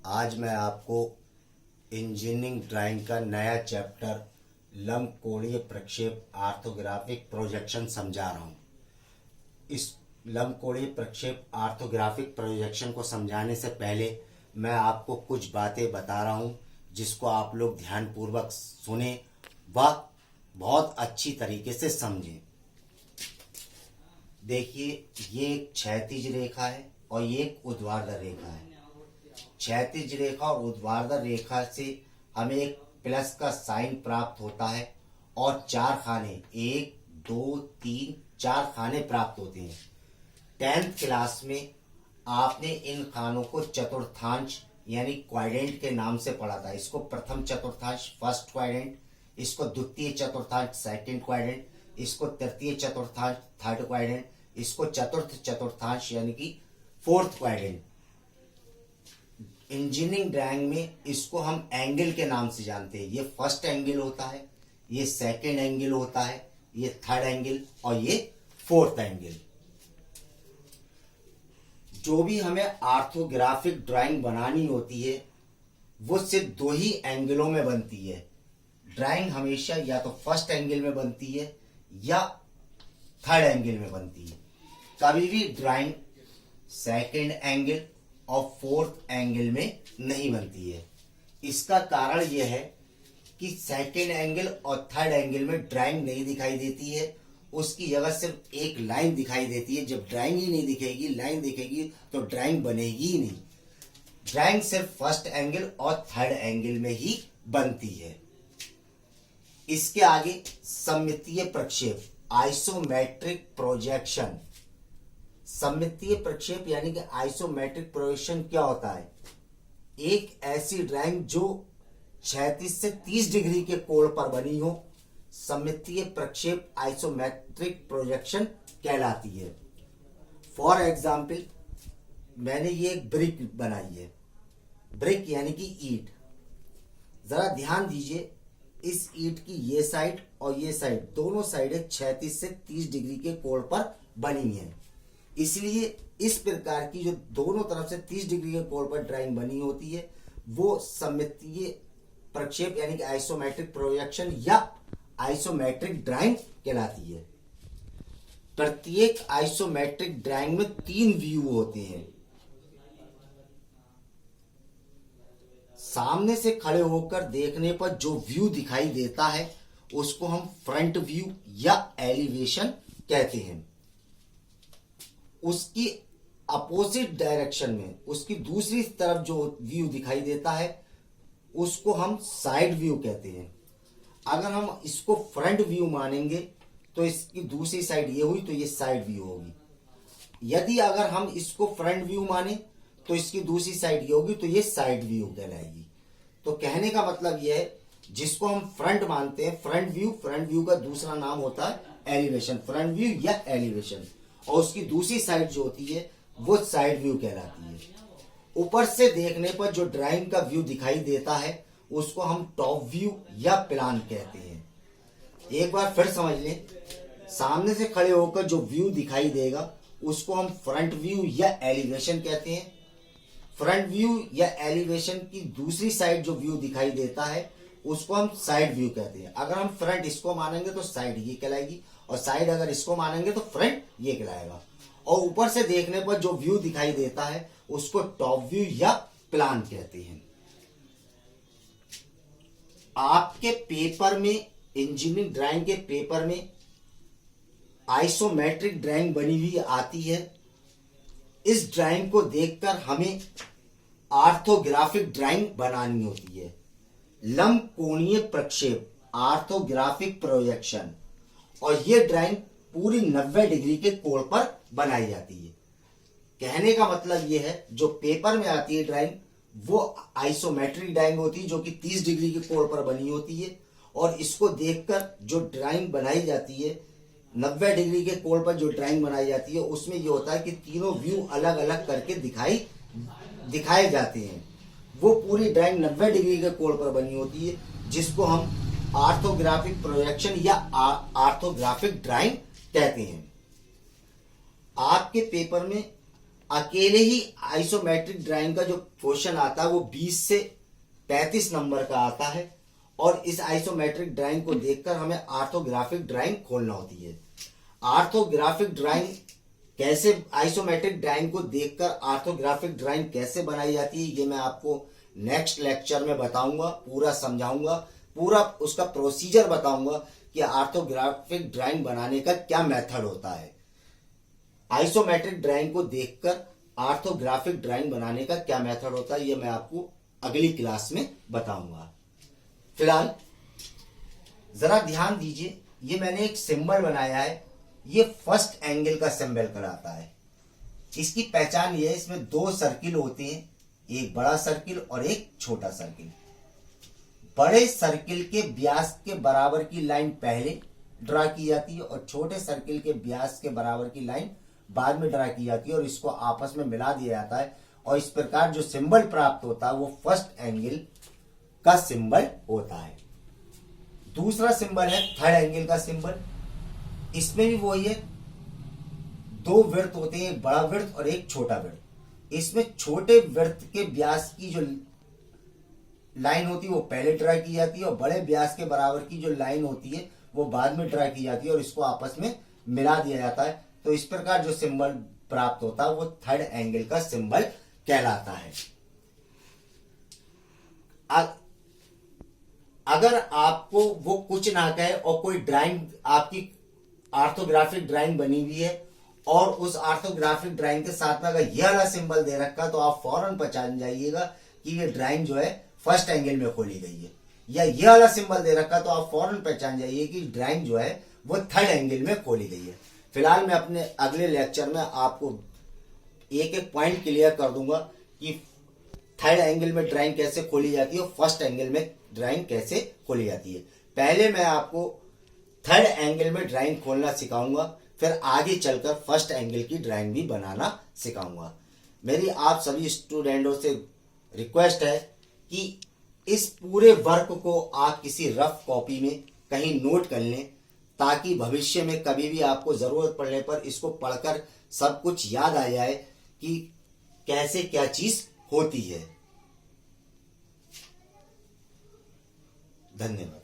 आज मैं आपको इंजीनियरिंग ड्राइंग का नया चैप्टर लंबकोणीय प्रक्षेप ऑर्थोग्राफिक प्रोजेक्शन समझा रहा हूँ। इस लंबकोणीय प्रक्षेप ऑर्थोग्राफिक प्रोजेक्शन को समझाने से पहले मैं आपको कुछ बातें बता रहा हूँ जिसको आप लोग ध्यानपूर्वक सुने व बहुत अच्छी तरीके से समझें। देखिए, ये एक क्षैतिज रेखा है और ये एक ऊर्ध्वाधर रेखा है। क्षैतिज रेखा और ऊर्ध्वाधर रेखा से हमें एक प्लस का साइन प्राप्त होता है और चार खाने 1, 2, 3, 4 खाने प्राप्त होते हैं। 10th क्लास में आपने इन खानों को चतुर्थांश यानी क्वाड्रेंट के नाम से पढ़ा था। इसको प्रथम चतुर्थांश फर्स्ट क्वाड्रेंट, इसको द्वितीय चतुर्थांश सेकंड क्वाड्रेंट, इसको तृतीय चतुर्थांश थर्ड क्वाड्रेंट, इसको चतुर्थ चतुर्थांश यानी कि फोर्थ क्वाड्रेंट। इंजीनियरिंग ड्राइंग में इसको हम एंगल के नाम से जानते हैं। ये फर्स्ट एंगल होता है, ये सेकंड एंगल होता है, ये थर्ड एंगल और ये फोर्थ एंगल। जो भी हमें ऑर्थोग्राफिक ड्राइंग बनानी होती है वो सिर्फ दो ही एंगलों में बनती है। ड्राइंग हमेशा या तो फर्स्ट एंगल में बनती है या थर्ड एंगल में बनती है। कभी भी ड्राइंग सेकंड एंगल और फोर्थ एंगल में नहीं बनती है। इसका कारण यह है कि सेकंड एंगल और थर्ड एंगल में ड्राइंग नहीं दिखाई देती है, उसकी जगह सिर्फ एक लाइन दिखाई देती है। जब ड्राइंग ही नहीं दिखेगी, लाइन दिखेगी तो ड्राइंग बनेगी ही नहीं। ड्राइंग सिर्फ फर्स्ट एंगल और थर्ड एंगल में ही बनती है। इसके आगे सममितीय प्रक्षेप आइसोमेट्रिक प्रोजेक्शन। सममितीय प्रक्षेप यानी कि आइसोमेट्रिक प्रोजेक्शन क्या होता है? एक ऐसी ड्राइंग जो क्षैतिज से 30 डिग्री के कोण पर बनी हो, सममितीय प्रक्षेप आइसोमेट्रिक प्रोजेक्शन कहलाती है। फॉर एग्जाम्पल, मैंने ये एक ब्रिक बनाई है। ब्रिक यानी कि ईंट। जरा ध्यान दीजिए, इस ईंट की ये साइड और ये साइड दोनों साइडें क्षैतिज से 30 डिग्री के कोण पर बनी है। इसलिए इस प्रकार की जो दोनों तरफ से 30 डिग्री के कोण पर ड्राइंग बनी होती है वो सममितीय प्रक्षेप यानी कि आइसोमेट्रिक प्रोजेक्शन या आइसोमेट्रिक ड्राइंग कहलाती है। प्रत्येक आइसोमेट्रिक ड्राइंग में 3 व्यू होते हैं। सामने से खड़े होकर देखने पर जो व्यू दिखाई देता है उसको हम फ्रंट व्यू या एलिवेशन कहते हैं। उसकी अपोजिट डायरेक्शन में, उसकी दूसरी तरफ जो व्यू दिखाई देता है उसको हम साइड व्यू कहते हैं। अगर हम इसको फ्रंट व्यू मानेंगे तो इसकी दूसरी साइड ये हुई तो ये साइड व्यू होगी। यदि अगर हम इसको फ्रंट व्यू माने तो इसकी दूसरी साइड ये होगी तो ये साइड व्यू कहलाएगी। तो कहने का मतलब ये है, जिसको हम फ्रंट मानते हैं, फ्रंट व्यू का दूसरा नाम होता है एलिवेशन, फ्रंट व्यू या एलिवेशन, और उसकी दूसरी साइड जो होती है वो साइड व्यू कहलाती है। ऊपर से देखने पर जो ड्राइंग का व्यू दिखाई देता है उसको हम टॉप व्यू या प्लान कहते हैं। एक बार फिर समझ लें, सामने से खड़े होकर जो व्यू दिखाई देगा उसको हम फ्रंट व्यू या एलिवेशन कहते हैं। फ्रंट व्यू या एलिवेशन की दूसरी साइड जो व्यू दिखाई देता है उसको हम साइड व्यू कहते हैं। अगर हम फ्रंट इसको मानेंगे तो साइड ये कहलाएगी, और साइड अगर इसको मानेंगे तो फ्रंट ये कहलाएगा। और ऊपर से देखने पर जो व्यू दिखाई देता है उसको टॉप व्यू या प्लान कहते हैं। आपके पेपर में, इंजीनियरिंग ड्राइंग के पेपर में आइसोमेट्रिक ड्राइंग बनी हुई आती है। इस ड्राइंग को देखकर हमें ऑर्थोग्राफिक ड्राइंग बनानी होती है। लंबकोणीय प्रक्षेप ऑर्थोग्राफिक प्रोजेक्शन, और ये ड्राइंग पूरी 90 डिग्री के कोण पर बनाई जाती है। कहने का मतलब ये है, जो पेपर में आती है ड्राइंग वो आइसोमेट्रिक ड्राइंग होती है जो कि 30 डिग्री के कोण पर बनी होती है, और इसको देखकर जो ड्राइंग बनाई जाती है 90 डिग्री के कोण पर जो ड्राइंग बनाई जाती है उसमें ये होता है कि तीनों व्यू अलग अलग करके दिखाए जाते हैं। वो पूरी ड्राइंग 90 डिग्री के कोण पर बनी होती है जिसको हम ऑर्थोग्राफिक प्रोजेक्शन या ऑर्थोग्राफिक ड्राइंग कहते हैं। आपके पेपर में अकेले ही आइसोमेट्रिक ड्राइंग का जो क्वेश्चन आता है वो 20 से 35 नंबर का आता है, और इस आइसोमेट्रिक ड्राइंग को देखकर हमें ऑर्थोग्राफिक ड्राइंग खोलना होती है। ऑर्थोग्राफिक ड्राइंग कैसे, आइसोमेट्रिक ड्राइंग को देखकर ऑर्थोग्राफिक ड्राइंग कैसे बनाई जाती है, ये मैं आपको नेक्स्ट लेक्चर में बताऊंगा, पूरा समझाऊंगा, पूरा उसका प्रोसीजर बताऊंगा कि ऑर्थोग्राफिक ड्राइंग बनाने का क्या मेथड होता है। आइसोमेट्रिक ड्राइंग को देखकर ऑर्थोग्राफिक ड्राइंग बनाने का क्या मेथड होता है, ये मैं आपको अगली क्लास में बताऊंगा। फिलहाल जरा ध्यान दीजिए, ये मैंने एक सिंबल बनाया है, ये फर्स्ट एंगल का सिंबल कहलाता है। इसकी पहचान ये है, इसमें दो सर्किल होते हैं, एक बड़ा सर्किल और एक छोटा सर्किल। बड़े सर्किल के व्यास के बराबर की लाइन पहले ड्रा की जाती है और छोटे सर्किल के व्यास के बराबर की लाइन बाद में ड्रा की जाती है, और इसको आपस में मिला दिया जाता है, और इस प्रकार जो सिंबल प्राप्त होता है वो फर्स्ट एंगल का सिंबल होता है। दूसरा सिंबल है थर्ड एंगल का सिंबल। इसमें भी वही है, दो वृत्त होते हैं, एक बड़ा वृत्त और एक छोटा वृत्त। इसमें छोटे वृत्त के व्यास की जो लाइन होती है वो पहले ड्रा की जाती है, और बड़े व्यास के बराबर की जो लाइन होती है वो बाद में ड्रा की जाती है, और इसको आपस में मिला दिया जाता है। तो इस प्रकार जो सिंबल प्राप्त होता है वो थर्ड एंगल का सिंबल कहलाता है। अगर आपको वो कुछ ना कहे और कोई ड्राइंग, आपकी ऑर्थोग्राफिक ड्राइंग बनी हुई है और उस ऑर्थोग्राफिक ड्राइंग के साथ में अगर यह वाला सिंबल दे रखा, तो आप फौरन पहचान जाइएगा कि ये ड्राइंग जो है फर्स्ट एंगल में खोली गई है, या यह वाला सिंबल दे रखा तो आप फौरन पहचान जाइए कि ड्राइंग जो है वो थर्ड एंगल में खोली गई है। फिलहाल मैं अपने अगले लेक्चर में आपको एक एक पॉइंट क्लियर कर दूंगा कि थर्ड एंगल में ड्राइंग कैसे खोली जाती है और फर्स्ट एंगल में ड्राइंग कैसे खोली जाती है। पहले मैं आपको थर्ड एंगल में ड्राइंग खोलना सिखाऊंगा, फिर आगे चलकर फर्स्ट एंगल की ड्राइंग भी बनाना सिखाऊंगा। मेरी आप सभी स्टूडेंटों से रिक्वेस्ट है कि इस पूरे वर्क को आप किसी रफ कॉपी में कहीं नोट कर लें, ताकि भविष्य में कभी भी आपको जरूरत पड़ने पर इसको पढ़कर सब कुछ याद आ जाए कि कैसे क्या चीज होती है। धन्यवाद।